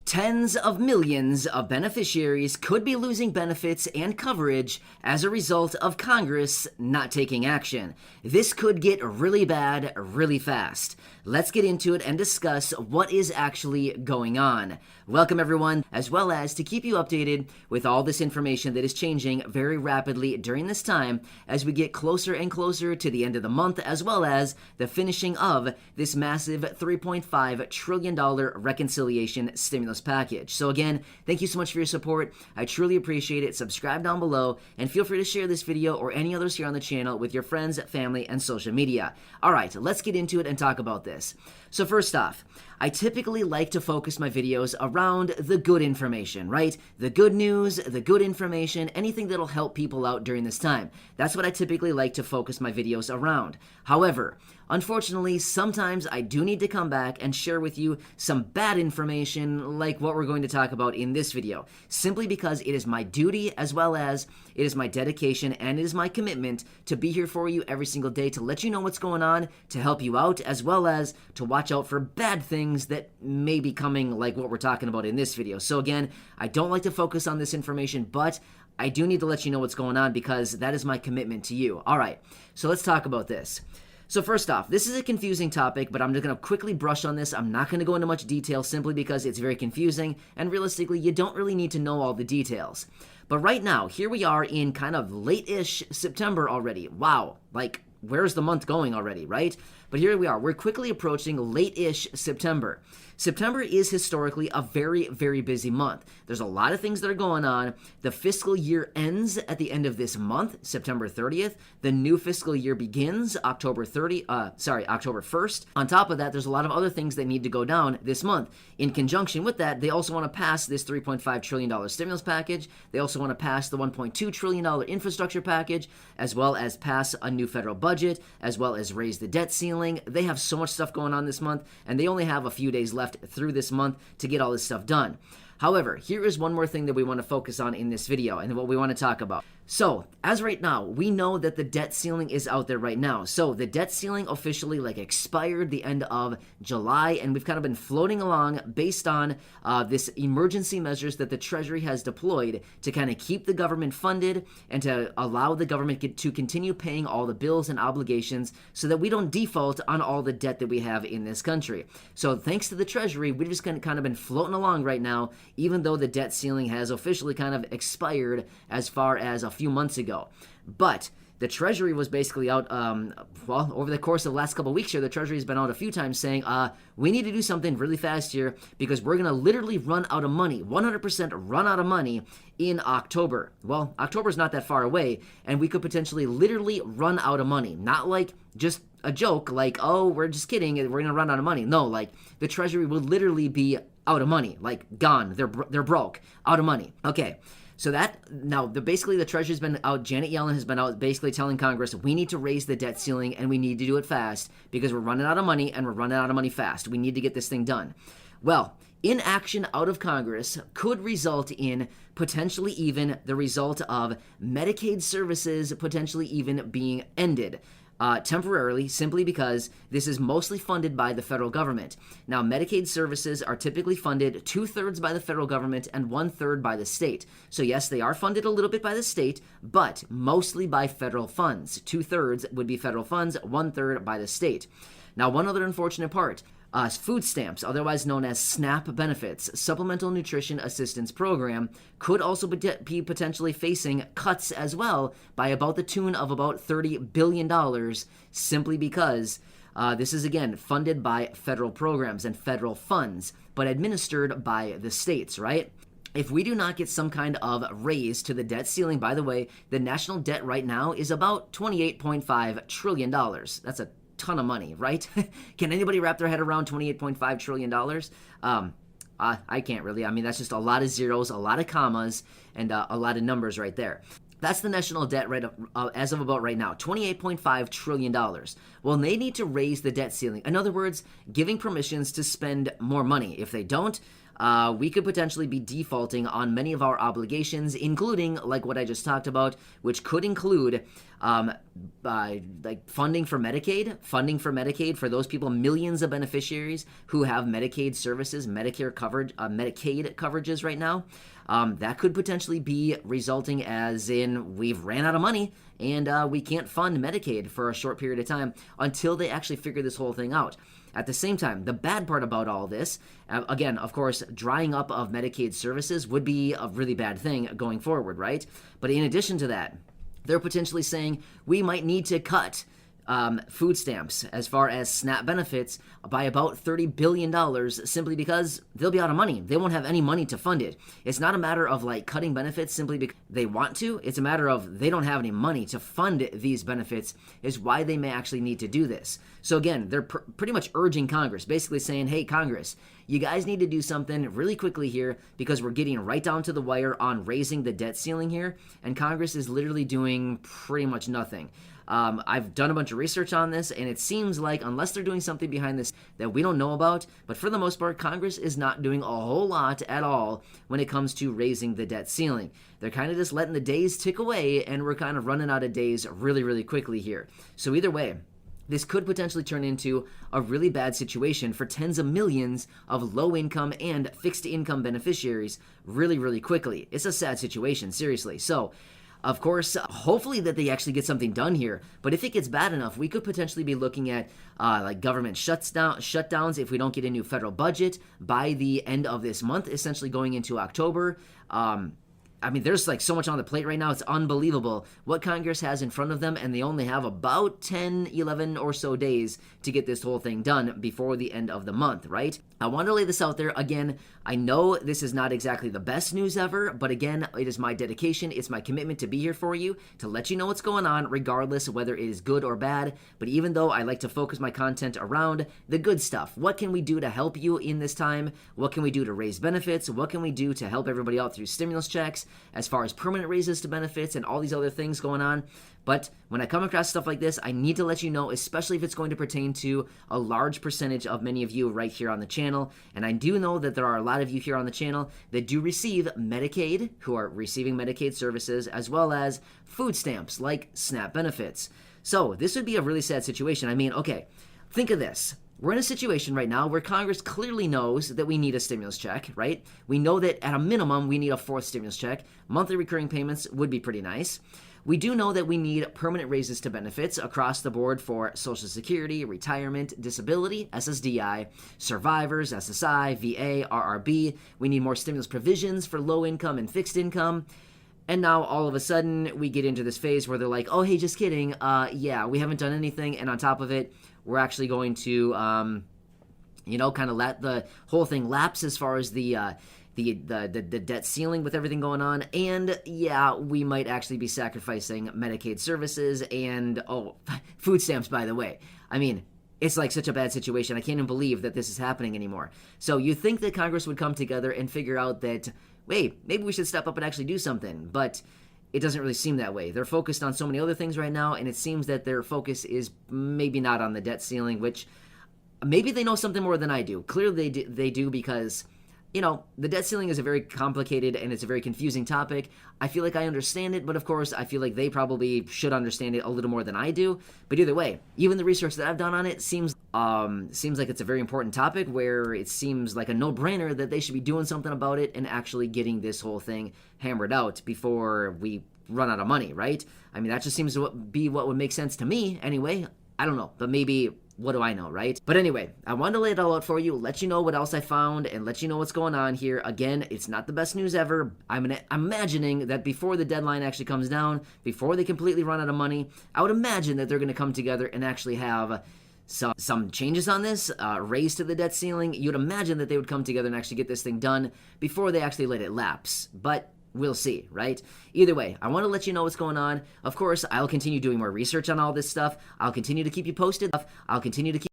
Tens of millions of beneficiaries could be losing benefits and coverage as a result of Congress not taking action. This could get really bad really fast. Let's get into it and discuss what is actually going on. Welcome everyone, as well as to keep you updated with all this information that is changing very rapidly during this time as we get closer and closer to the end of the month, as well as the finishing of this massive $3.5 trillion reconciliation stimulus package. So again, thank you so much for your support. I truly appreciate it. Subscribe down below and feel free to share this video or any others here on the channel with your friends, family, and social media. All right, let's get into it and talk about this. So first off, I typically like to focus my videos around the good information, right? The good news, the good information, anything that'll help people out during this time. That's what I typically like to focus my videos around. However, unfortunately, sometimes I do need to come back and share with you some bad information like what we're going to talk about in this video, simply because it is my duty as well as it is my dedication and it is my commitment to be here for you every single day to let you know what's going on, to help you out, as well as to watch out for bad things that may be coming like what we're talking about in this video. So again, I don't like to focus on this information, but I do need to let you know what's going on because that is my commitment to you. All right, so let's talk about this. So first off, this is a confusing topic, but I'm just going to quickly brush on this. I'm not going to go into much detail simply because it's very confusing, and realistically, you don't really need to know all the details. But right now, here we are in kind of late-ish September already. Wow, like, where's the month going already, right? But here we are. We're quickly approaching late-ish September. September is historically a very, very busy month. There's a lot of things that are going on. The fiscal year ends at the end of this month, September 30th. The new fiscal year begins October 1st. On top of that, there's a lot of other things that need to go down this month. In conjunction with that, they also want to pass this $3.5 trillion stimulus package. They also want to pass the $1.2 trillion infrastructure package, as well as pass a new federal budget, as well as raise the debt ceiling. They have so much stuff going on this month, and they only have a few days left through this month to get all this stuff done. However, here is one more thing that we want to focus on in this video and what we want to talk about. So, as right now, we know that the debt ceiling is out there right now. So, the debt ceiling officially expired the end of July, and we've kind of been floating along based on this emergency measures that the Treasury has deployed to kind of keep the government funded and to allow the government to continue paying all the bills and obligations so that we don't default on all the debt that we have in this country. So, thanks to the Treasury, we've just kind of been floating along right now, even though the debt ceiling has officially kind of expired as far as a few months ago. But the Treasury was basically out, over the course of the last couple of weeks here, the Treasury has been out a few times saying, we need to do something really fast here because we're going to literally run out of money, 100% run out of money in October. Well, October's not that far away, and we could potentially literally run out of money. Not like just a joke, like, oh, we're just kidding, we're going to run out of money. No, like, the Treasury would literally be out of money, like gone, they're broke, out of money. Okay. So basically the Treasury's been out, Janet Yellen has been out basically telling Congress, we need to raise the debt ceiling and we need to do it fast because we're running out of money and we're running out of money fast. We need to get this thing done. Well, inaction out of Congress could result in potentially even the result of Medicaid services potentially even being ended. Temporarily, simply because this is mostly funded by the federal government. Now, Medicaid services are typically funded 2/3 by the federal government and 1/3 by the state. So yes, they are funded a little bit by the state, but mostly by federal funds. 2/3 would be federal funds, 1/3 by the state. Now, one other unfortunate part. Food stamps, otherwise known as SNAP benefits, Supplemental Nutrition Assistance Program, could also be potentially facing cuts as well by about the tune of about $30 billion, simply because this is, again, funded by federal programs and federal funds, but administered by the states, right? If we do not get some kind of raise to the debt ceiling, by the way, the national debt right now is about $28.5 trillion. That's a ton of money, right? Can anybody wrap their head around $28.5 trillion? I can't really. I mean, that's just a lot of zeros, a lot of commas, and a lot of numbers right there. That's the national debt as of about right now, $28.5 trillion. Well, they need to raise the debt ceiling. In other words, giving permissions to spend more money. If they don't, we could potentially be defaulting on many of our obligations, including, like what I just talked about, which could include like funding for Medicaid for those people, millions of beneficiaries who have Medicaid services, Medicare coverage, Medicaid coverages right now. That could potentially be resulting as in we've ran out of money and we can't fund Medicaid for a short period of time until they actually figure this whole thing out. At the same time, the bad part about all this, again, of course, drying up of Medicaid services would be a really bad thing going forward, right? But in addition to that, they're potentially saying we might need to cut food stamps as far as SNAP benefits by about $30 billion simply because they'll be out of money. They won't have any money to fund it. It's not a matter of like cutting benefits simply because they want to. It's a matter of they don't have any money to fund these benefits is why they may actually need to do this. So again, they're pretty much urging Congress, basically saying, hey, Congress, you guys need to do something really quickly here because we're getting right down to the wire on raising the debt ceiling here, and Congress is literally doing pretty much nothing. I've done a bunch of research on this, and it seems like unless they're doing something behind this that we don't know about, but for the most part, Congress is not doing a whole lot at all when it comes to raising the debt ceiling. They're kind of just letting the days tick away, and we're kind of running out of days really, really quickly here. So either way, this could potentially turn into a really bad situation for tens of millions of low-income and fixed-income beneficiaries really, really quickly. It's a sad situation, seriously. So, of course, hopefully that they actually get something done here. But if it gets bad enough, we could potentially be looking at like government shutdowns if we don't get a new federal budget by the end of this month, essentially going into October. I mean, there's like so much on the plate right now. It's unbelievable what Congress has in front of them, and they only have about 10, 11 or so days to get this whole thing done before the end of the month, right? I want to lay this out there. Again, I know this is not exactly the best news ever, but again, it is my dedication. It's my commitment to be here for you, to let you know what's going on, regardless of whether it is good or bad. But even though I like to focus my content around the good stuff, what can we do to help you in this time? What can we do to raise benefits? What can we do to help everybody out through stimulus checks, as far as permanent raises to benefits and all these other things going on? But when I come across stuff like this, I need to let you know, especially if it's going to pertain to a large percentage of many of you right here on the channel. And I do know that there are a lot of you here on the channel that do receive Medicaid, who are receiving Medicaid services, as well as food stamps like SNAP benefits. So this would be a really sad situation. I mean, okay, think of this. We're in a situation right now where Congress clearly knows that we need a stimulus check, right? We know that at a minimum we need a fourth stimulus check. Monthly recurring payments would be pretty nice. We do know that we need permanent raises to benefits across the board for Social Security, retirement, disability, SSDI, survivors, SSI, VA, RRB. We need more stimulus provisions for low income and fixed income. And now all of a sudden we get into this phase where they're like, oh, hey, just kidding. Yeah, we haven't done anything. And on top of it, we're actually going to, kind of let the whole thing lapse as far as the debt ceiling with everything going on. And yeah, we might actually be sacrificing Medicaid services and, food stamps, by the way. I mean, it's like such a bad situation. I can't even believe that this is happening anymore. So you think that Congress would come together and figure out that, wait, maybe we should step up and actually do something. But it doesn't really seem that way. They're focused on so many other things right now, and it seems that their focus is maybe not on the debt ceiling, which maybe they know something more than I do. Clearly they do because, the debt ceiling is a very complicated and it's a very confusing topic. I feel like I understand it, but of course I feel like they probably should understand it a little more than I do. But either way, even the research that I've done on it seems like it's a very important topic where it seems like a no-brainer that they should be doing something about it and actually getting this whole thing hammered out before we run out of money, right? I mean, that just seems to be what would make sense to me anyway. I don't know, but maybe what do I know, right? But anyway, I wanted to lay it all out for you, let you know what else I found, and let you know what's going on here. Again, it's not the best news ever. I'm imagining that before the deadline actually comes down, before they completely run out of money, I would imagine that they're going to come together and actually have some changes on this, raise to the debt ceiling. You'd imagine that they would come together and actually get this thing done before they actually let it lapse. But we'll see, right? Either way, I want to let you know what's going on. Of course, I'll continue doing more research on all this stuff. I'll continue to keep you posted. I'll continue to keep